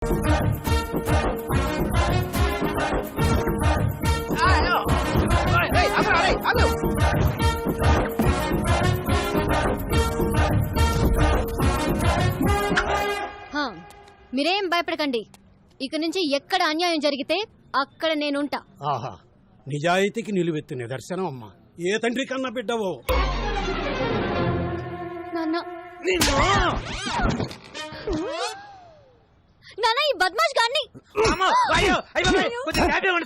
మీరేం భయపడకండి. ఇక నుంచి ఎక్కడ అన్యాయం జరిగితే అక్కడ నేనుంటా. ఆహా, నిజాయితీకి నిలువెత్తు నిదర్శనం అమ్మా. ఏ తండ్రి కన్నా బిడ్డవో. నాన్న ఈ బద్మాష్ గాన్ని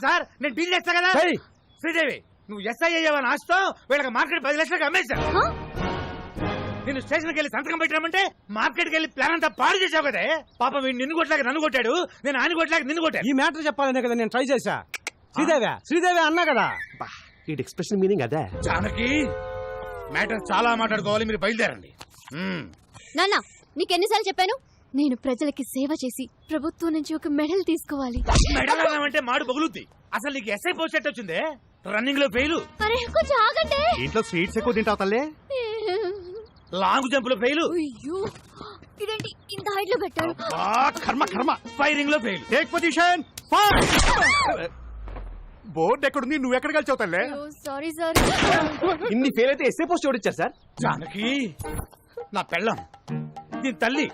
సార్, నేను డీల్ చేస్తా కదా. శ్రీదేవి, నువ్వు ఎస్ఐ అయ్యావని ఆశతో వీళ్ళకి మార్కెట్ 10 లక్షలకు అమ్మేశా. నేను స్టేషన్కి వెళ్ళి సంతకం పెట్టామంటే మార్కెట్కి వెళ్ళి ప్లాన్ అంతా పాడు చేసావు కదా. పాపం వీడు నిన్ను కొట్టలేక నన్ను కొట్టాడు, నేను ఆయన కొట్టలేక నిన్ను కొట్టాను. ఈ మ్యాటర్ చెప్పాలనే కదా నేను ట్రై చేశా. శ్రీదేవి అన్నా కదా. ఈ ఎక్స్ప్రెషన్ మీనింగ్ అదే. జానకి, మ్యాటర్ చాలా మాట్లాడుకోవాలి, మీరు బయలుదేరండి. నాన్న, నీకెన్నిసార్లు చెప్పాను, నేను ప్రజలకి సేవ చేసి ప్రభుత్వం నుంచి ఒక మెడల్ తీసుకోవాలి. మెడల్ అంటే మాడు పగులుద్ది. అసలు నీకు ఎస్ఐ పోస్ట్ ఎట్ వచ్చిందే? రన్నింగ్ లో ఫెయిల్. అరే కొంచెం ఆగండి. ఇంట్లో స్వీట్స్ ఎక్కువ తింటావు తల్లే. లాంగ్ జంప్ లో ఫెయిల్. అయ్యో, ఇదేంటి ఇంత హైట్ లో పెట్టారు? కర్మ. ఫైరింగ్ లో ఫెయిల్. Take position. బోర్డు ఎక్కడుంది, నువ్వు ఎక్కడ కలిసావు తల్లే? Sorry sir. ఇన్ని ఫెయిల్ అయితే ఎస్ఏ పోస్ట్ ఎవరిచ్చారు సార్? జానకి, నా పెళ్ళం, దీని తల్లి,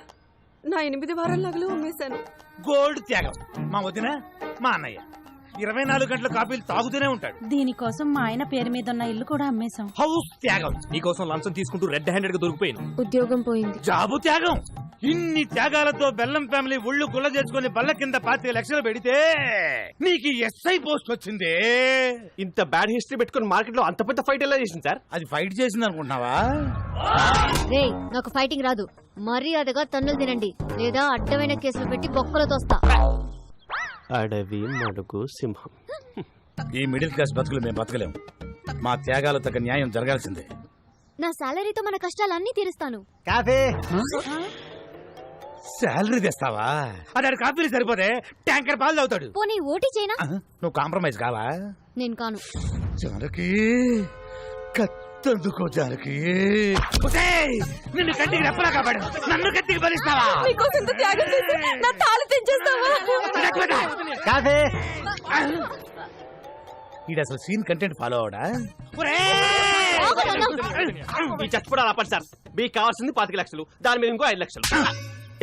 నా 8 వారాల నగలు అమ్మేశాను. గోల్డ్ త్యాగం. మా వదిన, మా అన్నయ్య 24 గంటల కాపీలు తాగుతూనే ఉంటాడు. దీనికోసం మా ఆయన పేరు మీద ఉన్న ఇల్లు కూడా అమ్మేశాం. హౌస్ త్యాగం. నీకోసం లంచం తీసుకుంటూ రెడ్ హ్యాండెడ్ గా దొరికిపోయాను. ఉద్యోగం పోయింది. జాబు త్యాగం. ఇన్ని త్యాగాలతో బెల్లం ఫ్యామిలీ ఒళ్ళు గుల్ల చేసుకుని బల్ల కింద 25 లక్షలు పెడితే నీకు ఎస్ఐ పోస్ట్ వచ్చిందే. ఇంత బ్యాడ్ హిస్టరీ పెట్టుకుని మార్కెట్ లో అంత పెద్ద ఫైట్ ఎలా చేసింది సార్? అది ఫైట్ చేసింది అనుకుంటున్నావా? రే, నాకు ఫైటింగ్ రాదు. మర్యాదగా తన్నులు తినండి, లేదా అడ్డమైన కేసులు పెట్టి బొక్కలు తోస్తా. అడవి మడుగు సింహం. ఈ మిడిల్ క్లాస్ బతుకులు మేము బతకలేము. మా త్యాగాలు తగ్గ న్యాయం జరగాల్సిందే. నా సాలరీతో మన కష్టాలన్నీ తీరుస్తాను. కాఫీ. శాలరీ తెస్తావా? అది కాపీలు సరిపోతే ట్యాంకర్ పాలు తాగుతాడు. పోనీ ఓటీ చేయనా? నువ్వు కాంప్రమైజ్ కావా? నేను కాను. జానకి, కత్తందుకో జానకి. నిన్ను కత్తికి రెప్పలా కాపాడు, నన్ను కత్తికి బలిస్తావా? నీకోసం ఇంత త్యాగం చేసి నా తాళి తెంచేస్తావా? కాఫీ. ఇది అసలు సీన్ కంటెంట్ ఫాలో అవడా? ఈ చచ్చిపోవడాలు ఆపండి సార్. మీకు కావాల్సింది 25 లక్షలు, దాని మీద ఇంకో 5 లక్షలు.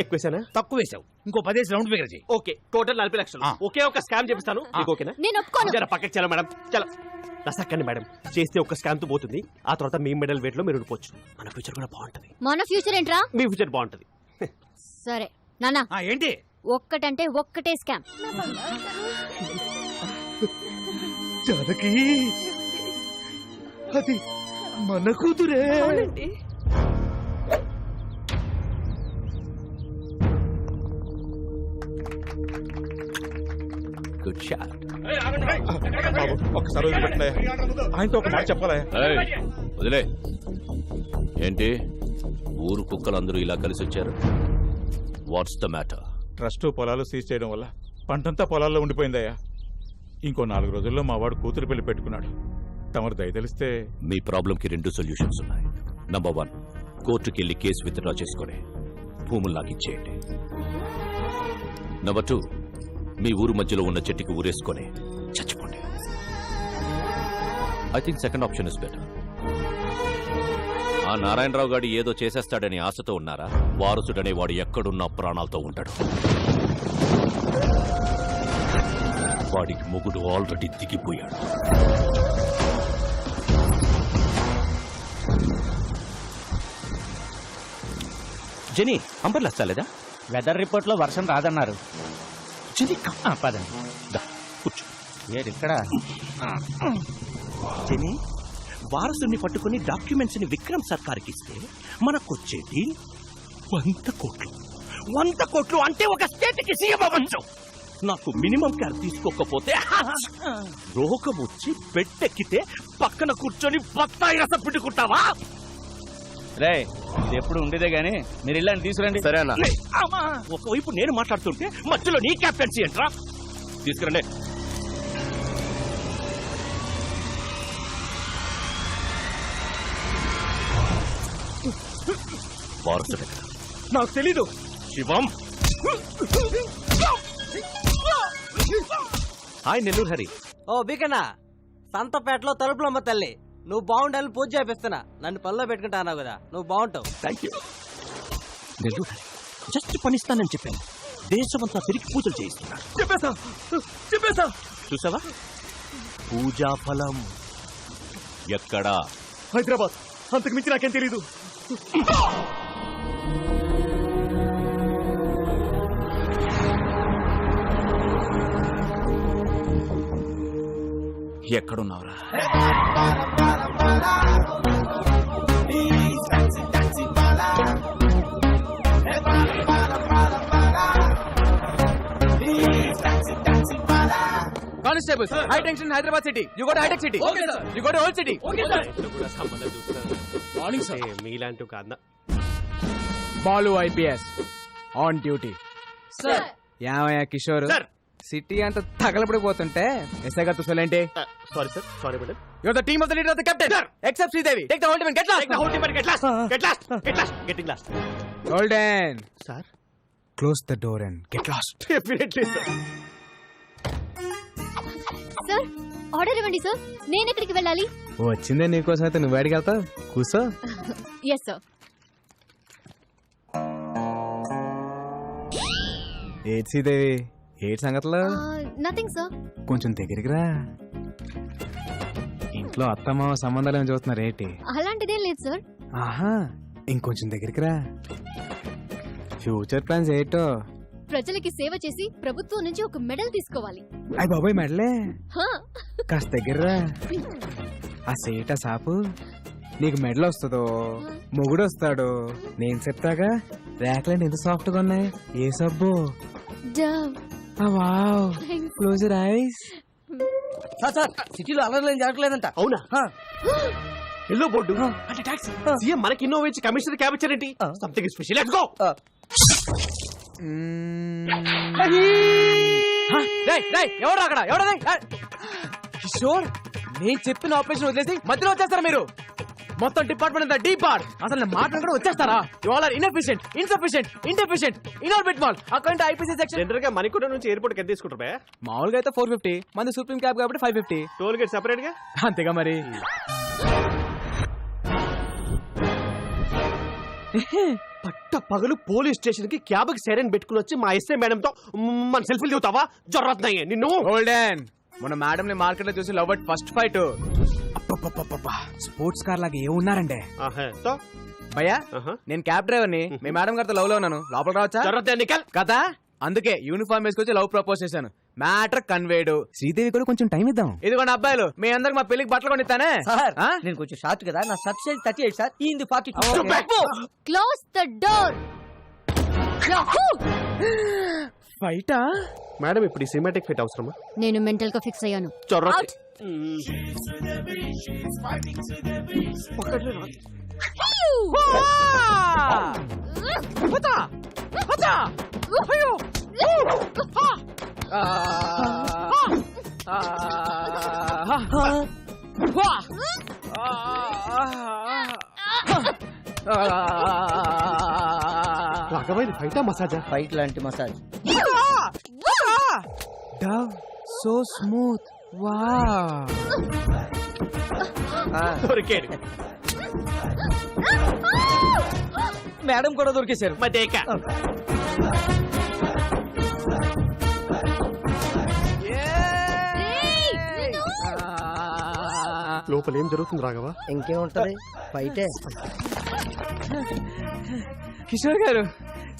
ఎక్కువేసానా? తక్కువ వేసావు, ఇంకో 10 రౌండ్ ఫిగర్ చేయి. ఓకే, టోటల్ 40 లక్షలు. ఒకే ఒక స్కామ్ చేపిస్తాను. మీకు ఓకేనా? నేను ఒప్పుకోను. జర పక్కకి చలో మేడం, చలో. రసక్కండి మేడం, చేస్తే ఒక స్కామ్ తో పోతుంది. ఆ తర్వాత మీ మెడల్ వెయిట్ లో మీరు ఉండిపోవచ్చు. మన ఫ్యూచర్ కూడా బాగుంటది. మన ఫ్యూచర్ ఏంట్రా? మీ ఫ్యూచర్ బాగుంటది. సరే నాన్న, ఏంటి ఒక్కటంటే ఒక్కటే స్కామ్. జానకి, అది మన కూతురే. Good shot. ఒక్కసారి వదిలిపెట్టలే, ఆయనతో ఒక మాట చెప్పాలా? వదిలే. ఏంటి ఊరు కుక్కలందరూ ఇలా కలిసి వచ్చారు? What's the matter? ట్రస్ట్ పొలాలు సీజ్ చేయడం వల్ల పంటంతా పొలాల్లో ఉండిపోయిందయ్యా. ఇంకో 4 రోజుల్లో మా వాడు కూతురు పెళ్లి పెట్టుకున్నాడు. తమరు దయతలిస్తే. మీ ప్రాబ్లంకి 2 సొల్యూషన్స్ ఉన్నాయి. నంబర్ 1, కోర్టుకెళ్లి కేసు విత్డ్రా చేసుకుని భూములు నాకు ఇచ్చేయండి. నంబర్ 2, మీ ఊరు మధ్యలో ఉన్న చెట్టుకి ఊరేసుకొని చచ్చిపోండి. I think second option is better. ఆ నారాయణరావు గారు ఏదో చేసేస్తాడని ఆశతో ఉన్నారా? వారసుడనే వాడు ఎక్కడున్నా ప్రాణాలతో ఉంటాడు. వాడికి మొగుడు ఆల్రెడీ దిగిపోయాడు. జెనీ, అంబర్లా వస్తలేదా? వెదర్ రిపోర్ట్ లో వర్షం రాదన్నారు. పదండి, కూర్చో. ఇక్కడ జెనీ, వారసుని పట్టుకుని డాక్యుమెంట్స్ ని విక్రమ్ సర్కార్కి ఇస్తే మనకొచ్చేది 100 కోట్లు. 100 కోట్లు అంటే ఒక స్టేట్ కి సీఎం అవ్వచ్చు. నాకు మినిమం కేర్ తీసుకోకపోతే రోగం వచ్చి బెడ్డెక్కితే పక్కన కూర్చొని బత్తాయి రసం పిండుకుంటావా? రే, ఇది ఎప్పుడు ఉండేదే గానీ మీరు ఇల్లని తీసుకురండి. సరేనా? ఒకవైపు నేను మాట్లాడుతుంటే మధ్యలో నీ క్యాప్టెన్సీ ఏంట్రా? తీసుకురండి. వారసుడు నాకు తెలీదు. శివం, హాయ్ నెల్లూరు హరి. ఓ బీకన్నా, సంతపేటలో తలుపులమ్మ తల్లి, నువ్వు బాగుండాలని పూజ చేపిస్తున్నా. నన్ను పనిలో పెట్టుకుంటా అన్నావు కదా, నువ్వు బాగుంటావు. Thank you. Nellore Hari just పనిస్తానని చెప్పాను, దేశమంతా తిరిగి పూజలు చేయిస్తున్నా. చెప్పేసా చూసావా? పూజా ఫలం ఎక్కడా? హైదరాబాద్. అంతకు మించి నాకేం తెలీదు. ఎక్కడున్నావురా? Constables, high tension Hyderabad city. You go to hitech city. You go to old city. Morning sir. మీలాంటి ఒక అన్న Balu IPS on duty. Sir యామయ్య కిషోర్, సిటీ అంతా తగలబడిపోతుంటే ఎస్ఐ గారు చూసాలేంటి? Sorry sir, sorry madam. You are the team of the leader of the captain except Sridevi. Take the whole team and get lost. Getting lost. Golden sir, close the door and get last. Definitely sir. Sir order ఇవ్వండి sir. నేను ఎక్కడికి వెళ్ళాలి? వచ్చిందే నీకోసం అయితే నువ్వు బయటికి వెళ్తావు. కూర్చో. Yes sir. ఏడ్ శ్రీదేవి, ఏడ్ సంగతులు? Nothing sir. కొంచెం దగ్గరికి రా. ఇంట్లో అత్తమ్మ సంబంధాలు ఏమైనా చూస్తున్నారు ఏంటి? అలాంటిదేం లేదు సార్. ఆహా, ఇంకొంచెం దగ్గరికి రా. ఫ్యూచర్ ప్లాన్స్ ఏంటో? ప్రజలకి సేవ చేసి ప్రభుత్వం నుంచి ఒక మెడల్ తీసుకోవాలి. అయ్య బాబాయ్, మెడలే? హా. కాస్త దగ్గర రా. ఆ సేట సాపు, నీకు మెడల్ వస్తుందో మొగుడు వస్తాడు నేను చెప్తాగా. ర్యాక్లైన్ ఎంత సాఫ్ట్ గా ఉన్నాయి. ఏ సబ్బు? Dove. Wow, close your eyes. Sir సిటీలో అలర్లు ఏం జరగలేదంట. అవునా? ఎల్లో బోర్డు అంటే టాక్సీ. సీఎం మనకి ఇన్నోవా ఇచ్చి కమిషనర్ క్యాబ్ ఇచ్చారేంటి? Something special. Let's go. ఎవరు అక్కడ? ఎవరు? కిషోర్, నేను చెప్పిన ఆపరేషన్ వదిలేసి మధ్యలో వచ్చేస్తారా మీరు? మొత్తం డిపార్ట్మెంట్ అంతా డీపార్. అసలు నేను మాట్లాడుకుంటే వచ్చేస్తారా? You all are inefficient, insufficient, indeficient, Inorbit mall. Account IPC section. General గా మణికొండ నుంచి ఎయిర్పోర్ట్ కి ఎంత తీసుకుంటారు? మామూలుగా అయితే 450, మంది సుప్రీం క్యాబ్ కాబట్టి 550. టోల్ గేట్ సెపరేట్ గా. అంతేగా మరి. పట్ట పగలు పోలీస్ స్టేషన్ కి క్యాబ్ కి సైరన్ పెట్టుకుని వచ్చి మా ఎస్ఐ మేడం తో మన సెల్ఫీలు దిగుతావా? జరుగుతున్నాయి నిన్ను. గోల్డెన్, మన మేడం ని మార్కెట్ లో చూసి love at first fight. Sports car లాగా ఏ ఉన్నారంటే భయ్యా, నేను క్యాబ్ డ్రైవర్ ని. మీ మేడం గారితో లవ్ లో ఉన్నాను. లోపల రావచ్చా? కదా, అందుకే యూనిఫామ్ వేసుకొచ్చి లవ్ ప్రపోజ్ చేశాను. Matter conveyed. శ్రీదేవి కూడా కొంచెం టైం ఇద్దాం. ఇదిగోండి అబ్బాయిలు, మీ అందరికి మా పెళ్లికి బట్టలు కొనిస్తానే. నేను కొంచెం షార్ట్ కదా, నా సబ్ సైజ్ 38 సార్. ఈ 40. Close the door. ఫైటా? మేడం, ఇప్పుడు ఈ సినిమాటిక్ ఫైట్ అవసరమా? నేను మెంటల్ గా ఫిక్స్ అయ్యాను. చొర్రొచ్చి. రాఘవైన ఫైటా మసాజా? ఫైట్ లాంటి massage. Dove so smooth. Wow. దొరికేడు. మేడం కూడా దొరికేశారు. మదేక. లోపల ఏం జరుగుతుంది రాఘవ? ఇంకేముంటది, ఫైటే. కిషోర్ గారు,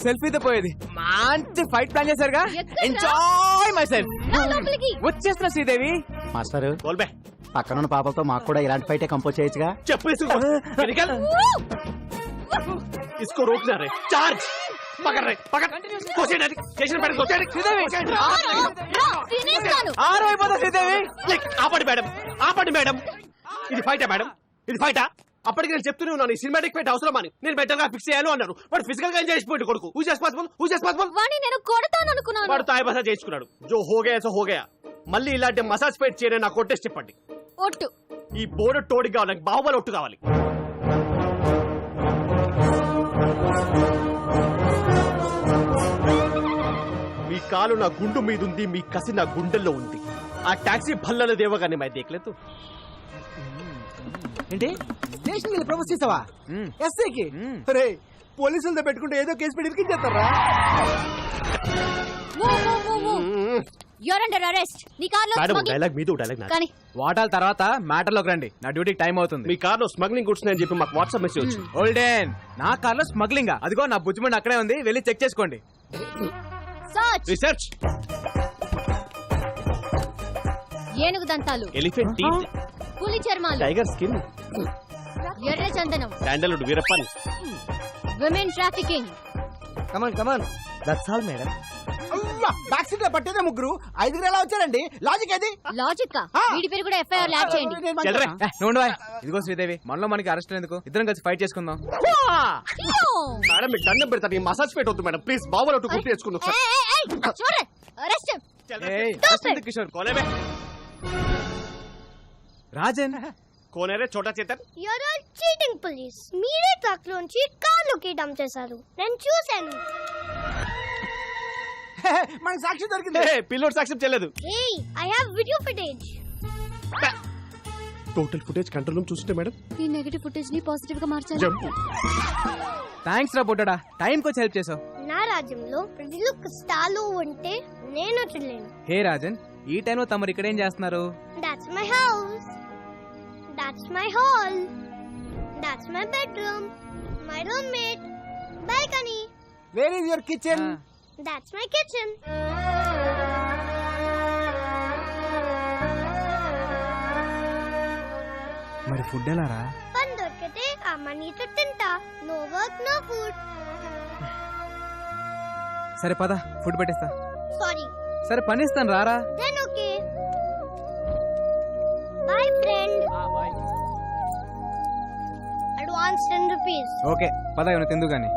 సెల్ఫీతో పోయేది. మంచి ఫైట్ ప్లాన్ చేశారుగా. ఎక్కడ? Enjoy myself. నా లోపలికి. వచ్చేస్తున్నా శ్రీదేవి. మాస్టర్, బోల్బే. పక్కనున్న పాపలతో మాకు కూడా ఇలాంటి ఫైటే కంపోజ్ చేయొచ్చుగా. చెప్పు నికల్. इसको रोकना रे. चार्ज. पकड़ रे, पकड़. कोशिश नहीं. स्टेशन पर कोशिश. శ్రీదేవి తినేస్తాను. ఆరైపోతా శ్రీదేవి. ఆపండి మేడం, ఆపండి మేడం. ఇది ఫైటా మేడం? ఇది ఫైటా? అప్పటికి నేను చెప్తూనే ఉన్నాను ఈ సినిమాటిక్ ఫైట్ అవసరం అని. నేను బెటర్ గా ఫిక్స్ చేయాలి అన్నారు. వాడు ఫిజికల్ గా ఎంజాయ్ చేసిపోయాడు కొడుకు. Who is responsible? వాణ్ణి నేను కొడతాను అనుకున్నాను. వాడు తాయి మసాజ్ చేసుకున్నాడు. జో హో గయా సో హో గయా. మళ్ళీ ఇలాంటి మసాజ్ ఫైట్ చేయని నాకు కొట్టేసి చెప్పండి. ఒట్టు. ఈ బోర్డు టోడి కావాలి, నాకు బాహుబలి ఒట్టు కావాలి. మీ కాలు నా గుండు మీద ఉంది, మీ కసి నా గుండెల్లో ఉంది. ఆ టాక్సీ భల్లలు దేవగానే మై దేఖలేదు. ఏంటి స్టేషన్ వెళ్ళి ప్రపోజ్ చేసావా మ్మ్. ఎస్ఐకి మ్మ్. రే పోలీసులతో పెట్టుకుంటే ఏదో కేసు పెట్టి ఇరికించేస్తారా? You're under arrest. నీ కార్లో మేడం smuggling- డైలాగ్ మీద డైలాగ్ నాది. కానీ వాటాల తర్వాత మ్యాటర్ లోకి రండి, నా డ్యూటీకి టైం అవుతుంది. మీ కార్ లో స్మగ్లింగ్ గుడ్స్ అని చెప్పి మాకు వాట్సాప్ మెసేజ్ వచ్చింది. ఓల్డెన్ నా కార్లో స్మగ్లింగ్ అదిగో నా బుజ్జిమండి అక్కడే ఉంది, వెళ్ళి చెక్ చేసుకోండి. సర్చ్. రీసెర్చ్ ఏనుగు దంతాలు, ఎలిఫెంట్ టీత్, పులి చర్మాలు, టైగర్ స్కిన్, ఎర్ర చందనం, sandalwood Veerappan. Women trafficking. Come on come on that's all madam. Back seat లో పట్టేదే ముగ్గురు, ఐదుగురు ఎలా వచ్చారండి? లాజిక్ ఏది? లాజిక్. వీడి పేరు కూడా ఎఫ్ఐఆర్ యాడ్ చేయండి. చెల్లరే. నువ్వు ఉండు బాయ్. ఇదిగో శ్రీదేవి, మనలో మనకి అరెస్ట్ ఎందుకు, ఇద్దరం కలిసి ఫైట్ చేసుకుందాం. మేడం మీకు దండం పెడతాను, ఈ మసాజ్ పెట్టవద్దు మేడం ప్లీజ్. బాబులో గుర్తు తెచ్చుకుందాం ఒకసారి. చూడండి అరెస్ట్. ఏయ్, arrest ఎందుకు కిషోర్? కోనేమే రాజన్ కోనేరే చోటా Chetan. You're all cheating police. మీరే ట్రక్ లోంచి కార్లోకి డంప్ చేశారు, నేను చూశాను. మనకి సాక్షి దొరికింది. పిల్లోడు సాక్ష్యం చేయలేదు. Hey, I have video footage. Total footage control room చూస్తుంటే మేడం ఈ నెగటివ్ ఫుటేజ్ ని పాజిటివ్ గా మార్చాలి. జంపు. థ్యాంక్స్ రా బుడ్డడా, టైంకి వచ్చి హెల్ప్ చేసావు. నా రాజ్యంలో ప్రజలు కష్టాలు ఉంటే నేను చూడలేను. హే రాజన్, ఈ టైంలో తమరు ఇక్కడ ఏం చేస్తున్నారు? That's my house. That's my hall. That's my bedroom. My roommate. Balcony. Where is your kitchen? That's my kitchen. మరి ఫుడ్ ఎలా రా? పని దొరికితే ఆ మనీతో తింటా. No work, no food. సరే పద, ఫుడ్ పెట్టేస్తా. Sorry. సరే పని ఇస్తాను రారా. Then okay. Bye, friend. Advance 10 rupees. Okay పద, ఏమైనా తిందు గాని.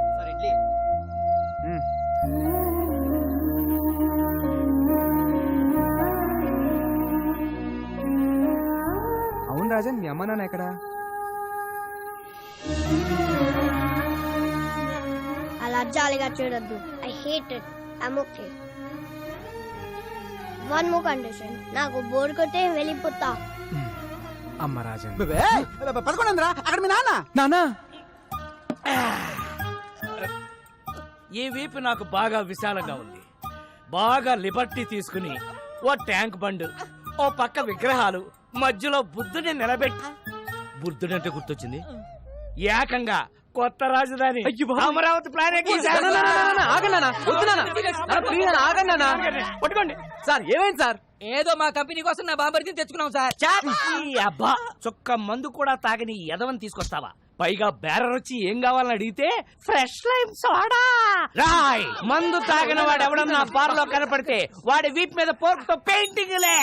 అవును రాజన్, మీ అమ్మ నాన్న ఎక్కడా? అలా జాలిగా చూడొద్దు. I hate it. I'm okay. One more condition. నాకు బోర్ కొట్టే వెళ్ళిపోతా. అమ్మ రాజన్. పదకొండు అక్కడ మీ నాన్న. నానా ఈ వీపు నాకు బాగా విశాలంగా ఉంది. బాగా లిబర్టీ తీసుకుని ఓ ట్యాంక్ బండ్, ఓ పక్క విగ్రహాలు, మధ్యలో బుద్ధుని నిలబెట్టి, బుద్ధుడంటే గుర్తొచ్చింది, ఏకంగా కొత్త రాజధాని అమరావతి ప్లాన్ పట్టుకోండి సార్. ఏమైంది సార్? ఏదో మా కంపెనీ కోసం నా బాబర్ని తెచ్చుకున్నాం సార్. అబ్బా, చొక్క మందు కూడా తాగని ఎదవని తీసుకొస్తావా? పైగా బేరర్ వచ్చి ఏం కావాలని అడిగితే ఫ్రెష్ లైమ్ సోడా. రాయ్, మందు తాగిన వాడు ఎవడన్నా బార్ లో కనపడితే వాడి వీప్ మీద పోర్క్ తో పెయింటింగ్ లే.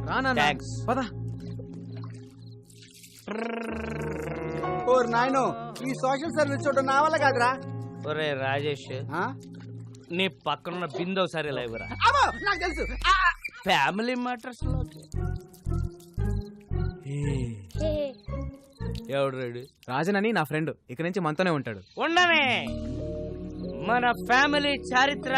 రానా Thanks. పద. ఓర్ నాయనో, ఈ సోషల్ సర్వీస్ చూడడం నా వల్ల కాదురా. ఒరే రాజేష్, నీ పక్కనున్న బిందో సరే లేవురా. అమ్మో, నాకు తెలుసు. ఫ్యామిలీ మ్యాటర్స్ లో Hey. ఎవడు రెడీ? రాజన్ అని నా ఫ్రెండ్, ఇక్కడి నుంచి మనతోనే ఉంటాడు. ఉండనే మన ఫ్యామిలీ చారిత్ర